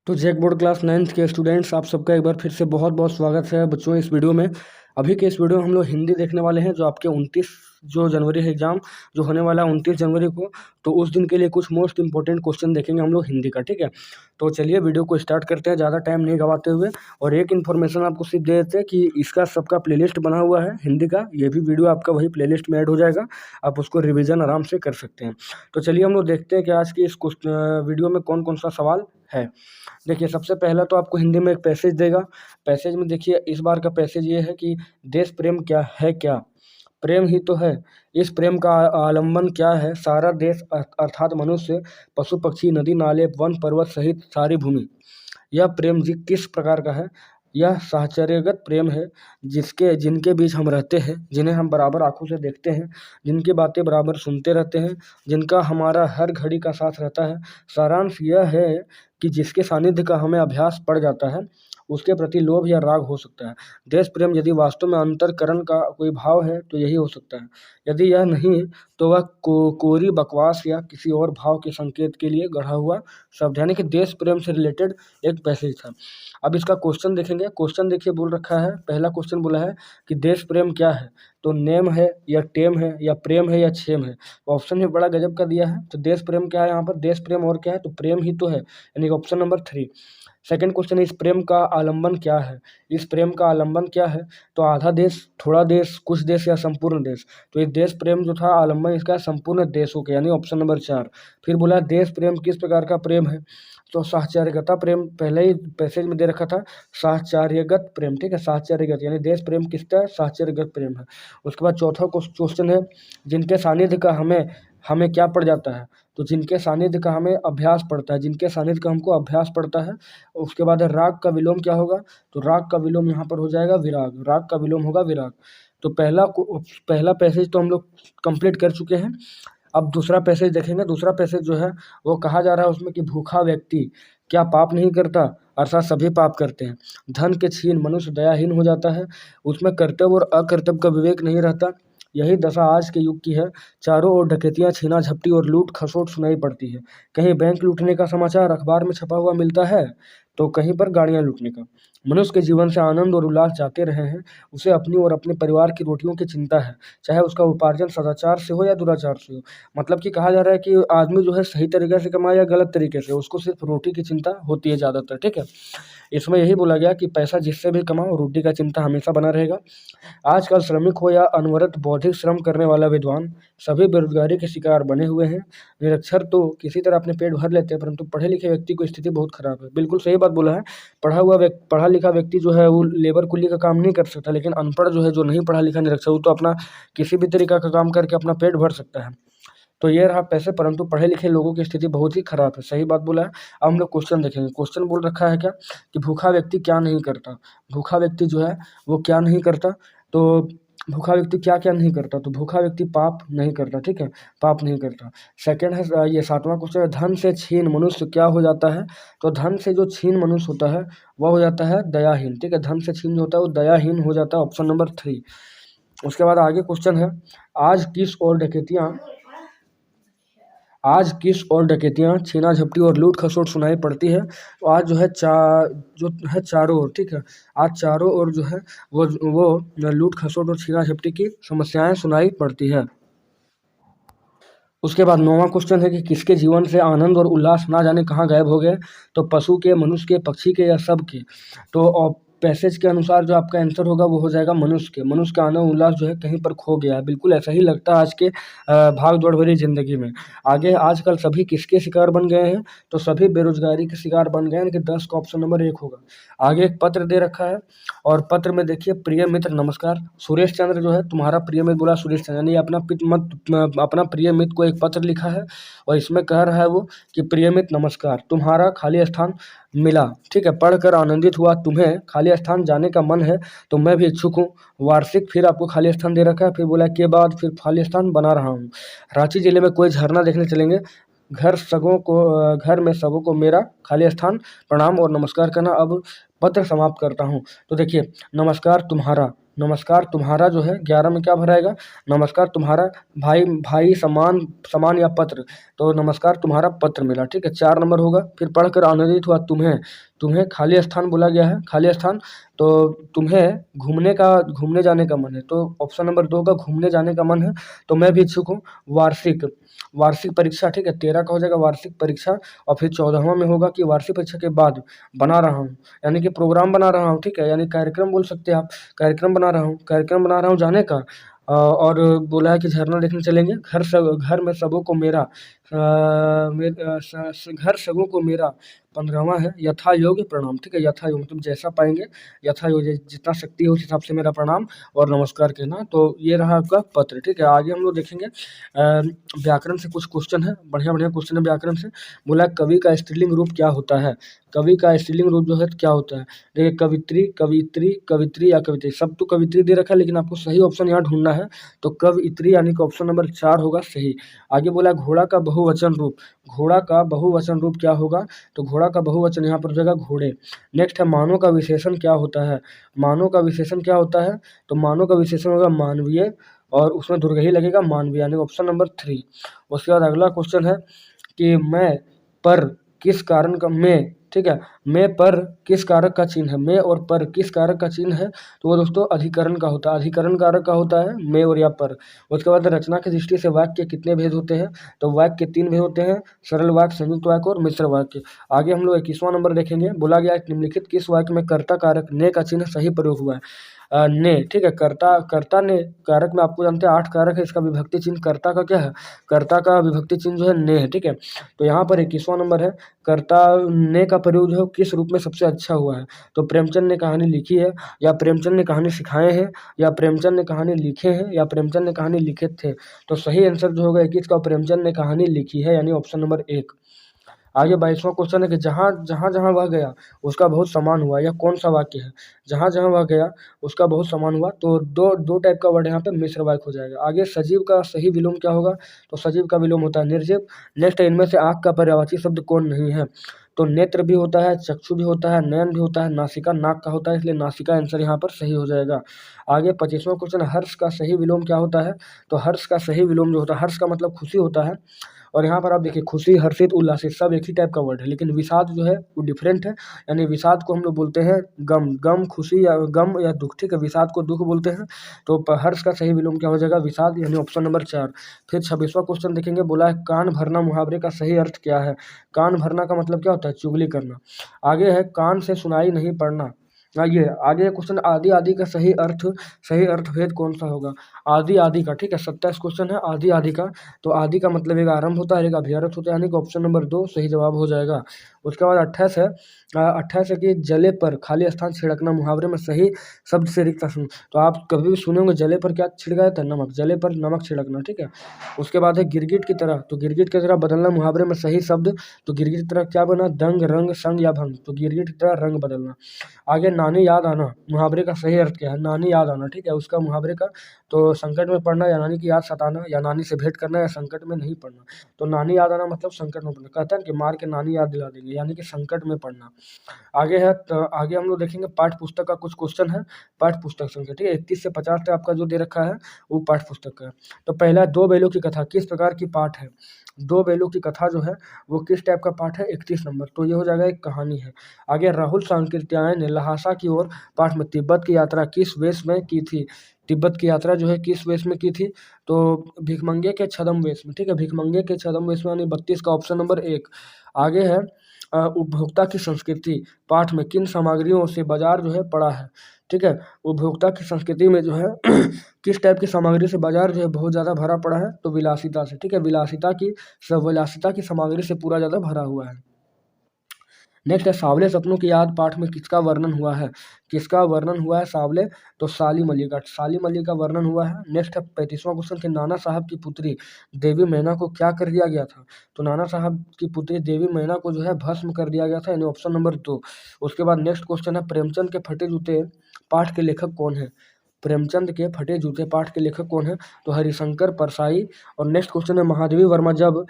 तो JAC board class 9th के students, आप सबका एक बार फिर से बहुत बहुत स्वागत है बच्चों इस वीडियो में। अभी के इस वीडियो में हम लोग हिंदी देखने वाले हैं, जो आपके 29 जो जनवरी है एग्ज़ाम जो होने वाला है 29 जनवरी को। तो उस दिन के लिए कुछ मोस्ट इंपॉर्टेंट क्वेश्चन देखेंगे हम लोग हिंदी का, ठीक है। तो चलिए वीडियो को स्टार्ट करते हैं ज़्यादा टाइम नहीं गवाते हुए। और एक इन्फॉर्मेशन आपको सिर्फ दे देते हैं कि इसका सबका प्लेलिस्ट बना हुआ है हिंदी का, ये भी वीडियो आपका वही प्लेलिस्ट में ऐड हो जाएगा, आप उसको रिविज़न आराम से कर सकते हैं। तो चलिए हम लोग देखते हैं कि आज की इस वीडियो में कौन कौन सा सवाल है। देखिए, सबसे पहला तो आपको हिंदी में एक पैसेज देगा। पैसेज में देखिए, इस बार का पैसेज ये है कि देश प्रेम क्या है, क्या प्रेम ही तो है, इस प्रेम का आलंबन क्या है, सारा देश अर्थात मनुष्य, पशु पक्षी, नदी नाले, वन पर्वत सहित सारी भूमि। यह प्रेम जी किस प्रकार का है? यह साहचर्यगत प्रेम है, जिनके बीच हम रहते हैं, जिन्हें हम बराबर आंखों से देखते हैं, जिनकी बातें बराबर सुनते रहते हैं, जिनका हमारा हर घड़ी का साथ रहता है। सारांश यह है कि जिसके सानिध्य का हमें अभ्यास पड़ जाता है, उसके प्रति लोभ या राग हो सकता है। देश प्रेम यदि वास्तव में अंतःकरण का कोई भाव है तो यही हो सकता है। यदि यह नहीं तो वह कोरी बकवास या किसी और भाव के संकेत के लिए गढ़ा हुआ शब्द, यानी कि देश प्रेम से रिलेटेड एक पैसेज था। अब इसका क्वेश्चन देखेंगे। क्वेश्चन देखिए, बोल रखा है, पहला क्वेश्चन बोला है कि देश प्रेम क्या है। तो नेम है या टेम है या प्रेम है या क्षेम है। ऑप्शन में बड़ा गजब का दिया है। तो देश प्रेम क्या है यहाँ पर? देश प्रेम और क्या है? तो प्रेम ही तो है, यानी ऑप्शन नंबर 3। सेकंड क्वेश्चन है, इस प्रेम का आलंबन क्या है। इस प्रेम का आलंबन क्या है? तो आधा देश, थोड़ा देश, कुछ देश या संपूर्ण देश। तो ये देश प्रेम जो था, आलंबन इसका संपूर्ण देशों के, यानी ऑप्शन नंबर 4। फिर बोला देश प्रेम किस प्रकार का प्रेम है। तो साहचर्यगता प्रेम पहले ही पैसेज में दे रखा था, साहचर्यगत प्रेम, ठीक है, साहचर्यगत यानी देश प्रेम किसका है? साहचर्यगत प्रेम है। उसके बाद चौथा क्वेश्चन है, जिनके सानिध्य का हमें हमें क्या पड़ जाता है। तो जिनके सानिध्य का हमें अभ्यास पड़ता है, जिनके सानिध्य का हमको अभ्यास पड़ता है। उसके बाद राग का विलोम क्या होगा। तो राग का विलोम यहाँ पर हो जाएगा विराग, राग का विलोम होगा विराग। तो पहला पैसेज तो हम लोग कंप्लीट कर चुके हैं। अब दूसरा पैसेज देखेंगे। दूसरा पैसेज जो है वो कहा जा रहा है उसमें कि भूखा व्यक्ति क्या पाप नहीं करता, अर्थात सभी पाप करते हैं। धन के छीन मनुष्य दयाहीन हो जाता है, उसमें कर्तव्य और अकर्तव्य का विवेक नहीं रहता। यही दशा आज के युग की है। चारों ओर डकैतियां, छीना झपटी और लूट खसोट सुनाई पड़ती है। कहीं बैंक लूटने का समाचार अखबार में छपा हुआ मिलता है, तो कहीं पर गाड़ियां लूटने का। मनुष्य के जीवन से आनंद और उल्लास जाते रहे हैं, उसे अपनी और अपने परिवार की रोटियों की चिंता है, चाहे उसका उपार्जन सदाचार से हो या दुराचार से हो। मतलब कि कहा जा रहा है कि आदमी जो है सही तरीके से कमाए या गलत तरीके से, उसको सिर्फ रोटी की चिंता होती है ज़्यादातर, ठीक है। इसमें यही बोला गया कि पैसा जिससे भी कमाओ, रोटी का चिंता हमेशा बना रहेगा। आजकल श्रमिक हो या अनवरत बौद्धिक श्रम करने वाला विद्वान, सभी बेरोजगारी के शिकार बने हुए हैं। निरक्षर तो किसी तरह अपने पेट भर लेते हैं, परंतु पढ़े लिखे व्यक्ति की स्थिति बहुत खराब है। बिल्कुल सही बात बोला है। पढ़ा लिखा व्यक्ति जो है वो लेबर कुली का काम नहीं कर सकता, लेकिन अनपढ़ जो है, जो नहीं पढ़ा लिखा निरक्षर, वो तो अपना किसी भी तरीका का काम करके अपना पेट भर सकता है। तो ये रहा पैसे, परंतु पढ़े लिखे लोगों की स्थिति बहुत ही खराब है। सही बात बोला है। अब हम लोग क्वेश्चन देखेंगे। क्वेश्चन बोल रखा है क्या कि भूखा व्यक्ति क्या नहीं करता। भूखा व्यक्ति जो है वो क्या नहीं करता। तो भूखा व्यक्ति क्या क्या नहीं करता। तो भूखा व्यक्ति पाप नहीं करता, ठीक है, पाप नहीं करता। सेकंड है, ये 7वां क्वेश्चन है, धन से छीन मनुष्य क्या हो जाता है। तो धन से जो छीन मनुष्य होता है वह हो जाता है दयाहीन, ठीक है। धन से छीन जो होता है वो दयाहीन हो जाता है, ऑप्शन नंबर 3। उसके बाद आगे क्वेश्चन है, आज किस ओर डकैतियां आज किस ओर डकैतियाँ, छीना झपटी और लूट खसोट सुनाई पड़ती है। तो आज जो है चारों ओर, ठीक है, आज चारों ओर जो है वो लूट खसोट और छीना झपटी की समस्याएं सुनाई पड़ती है। उसके बाद 9वां क्वेश्चन है कि किसके जीवन से आनंद और उल्लास ना जाने कहाँ गायब हो गए। तो पशु के, मनुष्य के, पक्षी के या सब के। तो पैसेज के अनुसार जो आपका आंसर होगा वो हो जाएगा मनुष्य के। मनुष्य का आनंद उल्लास जो है कहीं पर खो गया है। बिल्कुल ऐसा ही लगता है आज के भाग दौड़ भरी जिंदगी में। आगे आजकल सभी किसके शिकार बन गए हैं। तो सभी बेरोजगारी के शिकार बन गए हैं, कि 10 का ऑप्शन नंबर 1 होगा। आगे एक पत्र दे रखा है, और पत्र में देखिए, प्रिय मित्र नमस्कार। सुरेश चंद्र जो है तुम्हारा प्रिय मित्र, बोला सुरेश चंद्र, यानी अपना प्रिय मित्र को एक पत्र लिखा है, और इसमें कह रहा है वो कि प्रिय मित्र नमस्कार, तुम्हारा खाली स्थान मिला, ठीक है, पढ़कर आनंदित हुआ। तुम्हें खाली स्थान जाने का मन है तो मैं भी इच्छुक हूँ। वार्षिक, फिर आपको खाली स्थान दे रखा है, फिर बोला के बाद फिर खाली स्थान बना रहा हूँ। रांची जिले में कोई झरना देखने चलेंगे। घर में सबों को मेरा खाली स्थान, प्रणाम और नमस्कार करना। अब पत्र समाप्त करता हूँ। तो देखिए, नमस्कार तुम्हारा, नमस्कार तुम्हारा जो है 11 में क्या भरा आएगा, नमस्कार तुम्हारा भाई, भाई समान, समान या पत्र, तो नमस्कार तुम्हारा पत्र मिला, ठीक है। 4 नंबर होगा, फिर पढ़कर आनंदित हुआ तुम्हें, तुम्हें खाली स्थान बोला गया है, खाली स्थान, तो तुम्हें घूमने जाने का मन है, तो ऑप्शन नंबर 2 का घूमने जाने का मन है, तो मैं भी इच्छुक हूँ। वार्षिक, वार्षिक परीक्षा, ठीक है, 13 का हो जाएगा वार्षिक परीक्षा, और फिर 14वां में होगा कि वार्षिक परीक्षा के बाद बना रहा हूँ, यानी कि प्रोग्राम बना रहा हूँ, ठीक है, यानी कार्यक्रम बोल सकते हैं आप, कार्यक्रम बना रहा हूँ जाने का। और बोला है कि झरना देखने चलेंगे, घर में सबों को मेरा, घर सबों को मेरा, 15वां है यथा योग्य प्रणाम, ठीक है, यथा योग्य तुम जैसा पाएंगे, यथा योग्य जितना शक्ति है उस हिसाब से मेरा प्रणाम और नमस्कार कहना। तो ये रहा आपका पत्र, ठीक है। आगे हम लोग देखेंगे व्याकरण से कुछ क्वेश्चन है, बढ़िया बढ़िया क्वेश्चन है व्याकरण से। बोला कवि का स्त्रीलिंग रूप क्या होता है, कवि का स्त्रीलिंग रूप जो है क्या होता है, देखिए कवित्री, कवित्री, कवित्री या कवित्री, सब तो कवित्री दे रखा है, लेकिन आपको सही ऑप्शन यहाँ ढूंढना है, तो कवित्री यानी कि ऑप्शन नंबर 4 होगा सही। आगे बोला घोड़ा का बहुवचन रूप, घोड़ा का बहुवचन रूप क्या होगा, तो घोड़ा का बहुवचन यहाँ पर हो जाएगा घोड़े। नेक्स्ट है मानव का विशेषण क्या होता है, मानव का विशेषण क्या होता है, तो मानव का विशेषण होगा मानवीय, और उसमें दुर्ग ही लगेगा मानवीय, यानी ऑप्शन नंबर 3। उसके बाद अगला क्वेश्चन है कि मैं पर किस कारण का, मैं, ठीक है, मैं पर किस कारक का चिन्ह है, मैं और पर किस कारक का चिन्ह है, तो वो दोस्तों अधिकरण का होता है, अधिकरण कारक का होता है मैं और या पर। उसके बाद रचना की दृष्टि से वाक्य के कितने भेद होते हैं, तो वाक्य के 3 भेद होते हैं, सरल वाक्य, संयुक्त वाक्य और मिश्र वाक्य। आगे हम लोग 21वां नंबर देखेंगे। बोला गया निम्नलिखित किस वाक्य में कर्ता कारक ने का चिन्ह सही प्रयोग हुआ है, ने, ठीक है, कर्ता ने कारक में आपको जानते हैं 8 कारक है, इसका विभक्ति चिन्ह कर्ता का क्या है, कर्ता का विभक्ति चिन्ह जो है ने है, ठीक है। तो यहाँ पर 21वां नंबर है, कर्ता ने का प्रयोग जो है किस रूप में सबसे अच्छा हुआ है, तो प्रेमचंद ने कहानी लिखी है, या प्रेमचंद ने कहानी सिखाए हैं, या प्रेमचंद ने कहानी लिखे हैं, या प्रेमचंद ने कहानी लिखे थे। तो सही आंसर जो होगा 21 का प्रेमचंद ने कहानी लिखी है, यानी ऑप्शन नंबर 1। आगे 22वां क्वेश्चन है कि जहाँ जहाँ वह गया उसका बहुत सम्मान हुआ, यह कौन सा वाक्य है, जहाँ जहाँ वह गया उसका बहुत सम्मान हुआ, तो दो टाइप का वर्ड यहाँ पे मिश्र वाक्य हो जाएगा। आगे सजीव का सही विलोम क्या होगा, तो सजीव का विलोम होता है निर्जीव। नेक्स्ट इनमें से आँख का पर्यायवाची शब्द कौन नहीं है, तो नेत्र भी होता है, चक्षु भी होता है, नयन भी होता है, नासिका नाक का होता है, इसलिए नासिका आंसर यहाँ पर सही हो जाएगा। आगे 25वां क्वेश्चन, हर्ष का सही विलोम क्या होता है, तो हर्ष का सही विलोम जो होता है, हर्ष का मतलब खुशी होता है, और यहाँ पर आप देखिए खुशी, हर्षित, उल्लासित सब एक ही टाइप का वर्ड है, लेकिन विषाद जो है वो डिफरेंट है, यानी विषाद को हम लोग बोलते हैं गम, गम खुशी या गम या दुख, ठीक है, विषाद को दुख बोलते हैं। तो हर्ष का सही विलोम क्या हो जाएगा, विषाद, यानी ऑप्शन नंबर 4। फिर 26वां क्वेश्चन देखेंगे। बोला है कान भरना मुहावरे का सही अर्थ क्या है, कान भरना का मतलब क्या होता है, चुगली करना। आगे है कान से सुनाई नहीं पड़ना। आइए आगे क्वेश्चन, आदि आदि का सही अर्थ भेद कौन सा होगा, आदि आदि का, ठीक है, 27 क्वेश्चन है आदि आदि का, तो आदि का मतलब एक आरंभ होता है, एक अभ्यारत होता है, यानी कि ऑप्शन नंबर 2 सही जवाब हो जाएगा। उसके बाद 28 है, 28 है कि जले पर खाली स्थान छिड़कना मुहावरे में सही शब्द से रिक्त स्थान, तो आप कभी भी सुने होंगे जले पर क्या छिड़का जाता है, नमक, जले पर नमक छिड़कना, ठीक है। उसके बाद है गिरगिट की तरह, तो गिरगिट की तरह बदलना मुहावरे में सही शब्द, तो गिरगिट की तरह क्या बना, दंग, रंग, संग या भंग, तो गिरगिट की तरह रंग बदलना। आगे नानी याद आना, मुहावरे का सही अर्थ क्या है, नानी याद आना, ठीक है, उसका मुहावरे का, तो संकट में पड़ना या नानी की याद सताना, या नानी से भेंट करना, या संकट में नहीं पड़ना। तो नानी याद आना मतलब संकट में पड़ना, कहता है कि मार के नानी याद दिला देंगे, यानी कि संकट में पड़ना। आगे है, तो आगे हम लोग देखेंगे पाठ्य पुस्तक का कुछ क्वेश्चन है, पाठ्य पुस्तक संख्या, ठीक है, 31 से 50 तक आपका जो दे रखा है वो पाठ्य पुस्तक का है। तो पहला, दो बैलों की कथा किस प्रकार की पाठ है, दो बैलों की कथा जो है वो किस टाइप का पाठ है, 31 नंबर, तो ये हो जाएगा एक कहानी है। आगे राहुल सांकृत्यायन ने लहासा की ओर पाठ में तिब्बत की यात्रा किस वेश में की थी, तिब्बत की यात्रा जो है किस वेश में की थी, तो भिखमंगे के छद्म वेश में, ठीक है, भिखमंगे के छद्म वेश में, यानी 32 का ऑप्शन नंबर 1। आगे है उपभोक्ता की संस्कृति पाठ में किन सामग्रियों से बाजार जो है पड़ा है, ठीक है, उपभोक्ता की संस्कृति में जो है किस टाइप की सामग्री से बाजार जो है बहुत ज़्यादा भरा पड़ा है, तो विलासिता से, ठीक है, विलासिता की सामग्री से पूरा ज़्यादा भरा हुआ है। नेक्स्ट है सावले सपनों की याद पाठ में किसका वर्णन हुआ है, किसका वर्णन हुआ है सावले, तो साली मली का वर्णन हुआ है। नेक्स्ट है 35वां क्वेश्चन कि नाना साहब की पुत्री देवी मैना को क्या कर दिया गया था, तो नाना साहब की पुत्री देवी मैना को जो है भस्म कर दिया गया था, यानी ऑप्शन नंबर 2। उसके बाद नेक्स्ट क्वेश्चन है प्रेमचंद के फटे जूते पाठ के लेखक कौन है, प्रेमचंद के फटे जूते पाठ के लेखक कौन है, तो हरिशंकर परसाई। और नेक्स्ट क्वेश्चन है महादेवी वर्मा जब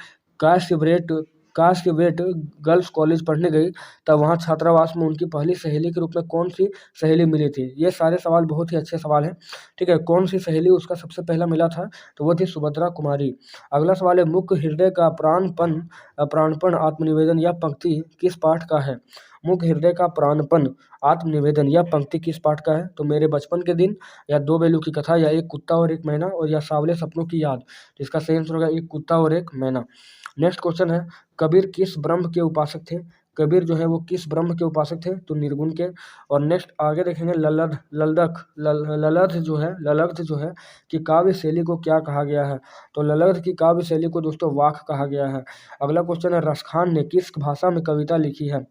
काश कि वेट गर्ल्स कॉलेज पढ़ने गई तब वहाँ छात्रावास में उनकी पहली सहेली के रूप में कौन सी सहेली मिली थी। ये सारे सवाल बहुत ही अच्छे सवाल हैं, ठीक है। कौन सी सहेली उसका सबसे पहला मिला था, तो वो थी सुभद्रा कुमारी। अगला सवाल है, मुख्य हृदय का प्राणपण आत्मनिवेदन यह पंक्ति किस पाठ का है। मुख्य हृदय का प्राणपण आत्मनिवेदन यह पंक्ति किस पाठ का है, तो मेरे बचपन के दिन, या दो बेलू की कथा, या एक कुत्ता और एक मैना, और या सांवले सपनों की याद। तो इसका सही आंसर होगा एक कुत्ता और एक मैना। नेक्स्ट क्वेश्चन है, कबीर किस ब्रह्म के उपासक थे। कबीर जो है वो किस ब्रह्म के उपासक थे, तो निर्गुण के। और नेक्स्ट आगे देखेंगे, ललध जो है कि काव्य शैली को क्या कहा गया है, तो ललध की काव्य शैली को दोस्तों वाक कहा गया है। अगला क्वेश्चन है, रसखान ने किस भाषा में कविता लिखी है।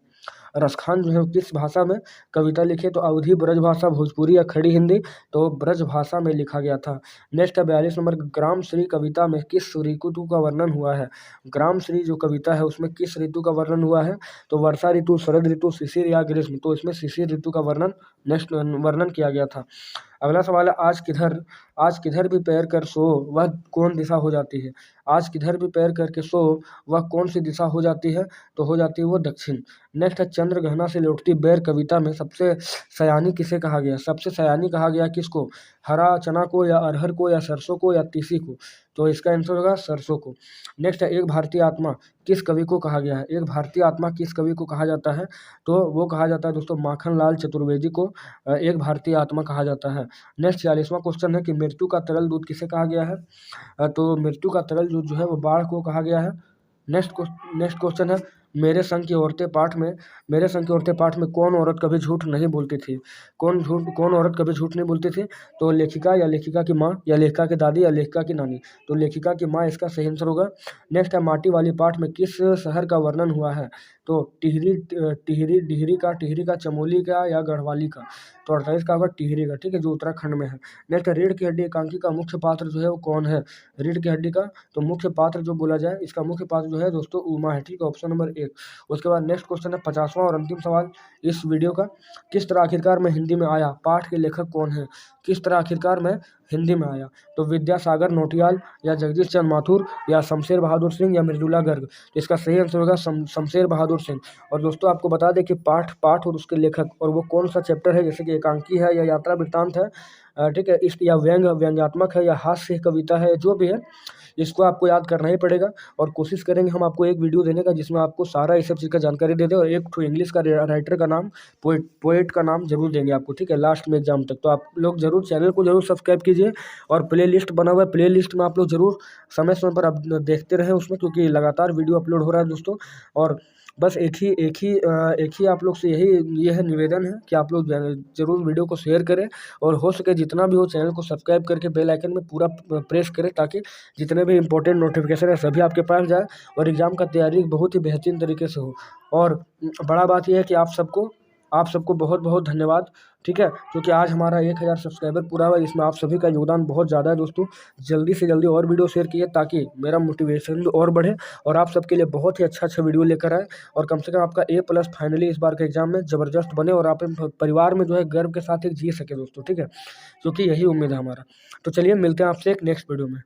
रसखान जो है किस भाषा में कविता लिखी, तो अवधी ब्रज भाषा, भोजपुरी या खड़ी हिंदी, तो ब्रज भाषा में लिखा गया था। नेक्स्ट है 42 नंबर, ग्राम श्री कविता में किस ऋतु का वर्णन हुआ है। ग्राम श्री जो कविता है उसमें किस ऋतु का वर्णन हुआ है, तो वर्षा ऋतु, शरद ऋतु, शिशिर या ग्रीष्म, तो इसमें शिशिर ऋतु का वर्णन किया गया था। अगला सवाल है, आज किधर भी पैर कर सो वह कौन दिशा हो जाती है। आज किधर भी पैर करके सो वह कौन सी दिशा हो जाती है, तो हो जाती है वो दक्षिण। नेक्स्ट है, चंद्रग्रहण से लौटती बेर कविता में सबसे सयानी किसे कहा गया। सबसे सयानी कहा गया किसको, हरा चना को, या अरहर को, या सरसों को, या तीसी को, तो इसका आंसर होगा सरसों को। नेक्स्ट है, एक भारतीय आत्मा किस कवि को कहा गया है। एक भारतीय आत्मा किस कवि को कहा जाता है, तो वो कहा जाता है दोस्तों माखनलाल चतुर्वेदी को एक भारतीय आत्मा कहा जाता है। नेक्स्ट 46वां क्वेश्चन है कि मृत्यु का तरल दूध किसे कहा गया है, तो मृत्यु का तरल दूध जो है वो बाढ़ को कहा गया है। नेक्स्ट क्वेश्चन है, मेरे संग की औरतें पाठ में कौन औरत कभी झूठ नहीं बोलती थी। कौन औरत कभी झूठ नहीं बोलती थी, तो लेखिका, या लेखिका की माँ, या लेखिका की दादी, या लेखिका की नानी, तो लेखिका की माँ इसका सही आंसर होगा। नेक्स्ट है, माटी वाली पाठ में किस शहर का वर्णन हुआ है, तो टिहरी का, चमोली का, या गढ़वाली का, तो 48 का होगा टिहरी का, ठीक है, जो उत्तराखंड में है। नेक्स्ट है, रीढ़ की हड्डी एकांकी का मुख्य पात्र जो है वो कौन है। रीढ़ की हड्डी का तो मुख्य पात्र जो बोला जाए, इसका मुख्य पात्र जो है दोस्तों उमा है, ठीक है, ऑप्शन नंबर 1। उसके बाद नेक्स्ट क्वेश्चन है 50वां और अंतिम सवाल इस वीडियो का, किस तरह आखिरकार में हिंदी में आया, पाठ के लेखक कौन है। किस तरह आखिरकार में हिंदी में आया, तो विद्यासागर नौटियाल, या जगदीश चंद्र माथुर, या शमशेर बहादुर सिंह, या मृदुला गर्ग, तो इसका सही आंसर होगा शमशेर बहादुर सिंह। और दोस्तों आपको बता दें कि पाठ और उसके लेखक और वो कौन सा चैप्टर है, जैसे कि एकांकी है, या यात्रा वृत्तांत है, ठीक है, इस या व्यंग्यात्मक है, या हास्य कविता है, जो भी है इसको आपको याद करना ही पड़ेगा। और कोशिश करेंगे हम आपको एक वीडियो देने का जिसमें आपको सारा इस सब चीज़ का जानकारी दे दे, और एक इंग्लिश का राइटर का नाम, पोएट का नाम जरूर देंगे आपको, ठीक है, लास्ट में एग्जाम तक। तो आप लोग जरूर चैनल को जरूर सब्सक्राइब कीजिए, और प्ले लिस्ट बना हुआ है, प्ले लिस्ट में आप लोग जरूर समय समय पर आप देखते रहें उसमें, क्योंकि लगातार वीडियो अपलोड हो रहा है दोस्तों। और बस एक ही आप लोग से यही है निवेदन है कि आप लोग जरूर वीडियो को शेयर करें, और हो सके जितना भी हो चैनल को सब्सक्राइब करके बेल आइकन में पूरा प्रेस करें, ताकि जितने भी इंपॉर्टेंट नोटिफिकेशन है सभी आपके पास जाए, और एग्ज़ाम का तैयारी बहुत ही बेहतरीन तरीके से हो। और बड़ा बात यह है कि आप सबको बहुत बहुत धन्यवाद, ठीक है, क्योंकि आज हमारा 1000 सब्सक्राइबर पूरा हुआ, इसमें आप सभी का योगदान बहुत ज़्यादा है दोस्तों। जल्दी से जल्दी और वीडियो शेयर कीजिए, ताकि मेरा मोटिवेशन भी और बढ़े, और आप सबके लिए बहुत ही अच्छा वीडियो लेकर आए, और कम से कम आपका A+ फाइनली इस बार के एग्जाम में ज़बरदस्त बने, और आप परिवार में जो है गर्व के साथ एक जी सके दोस्तों, ठीक है, क्योंकि यही उम्मीद है हमारा। तो चलिए मिलते हैं आपसे एक नेक्स्ट वीडियो में।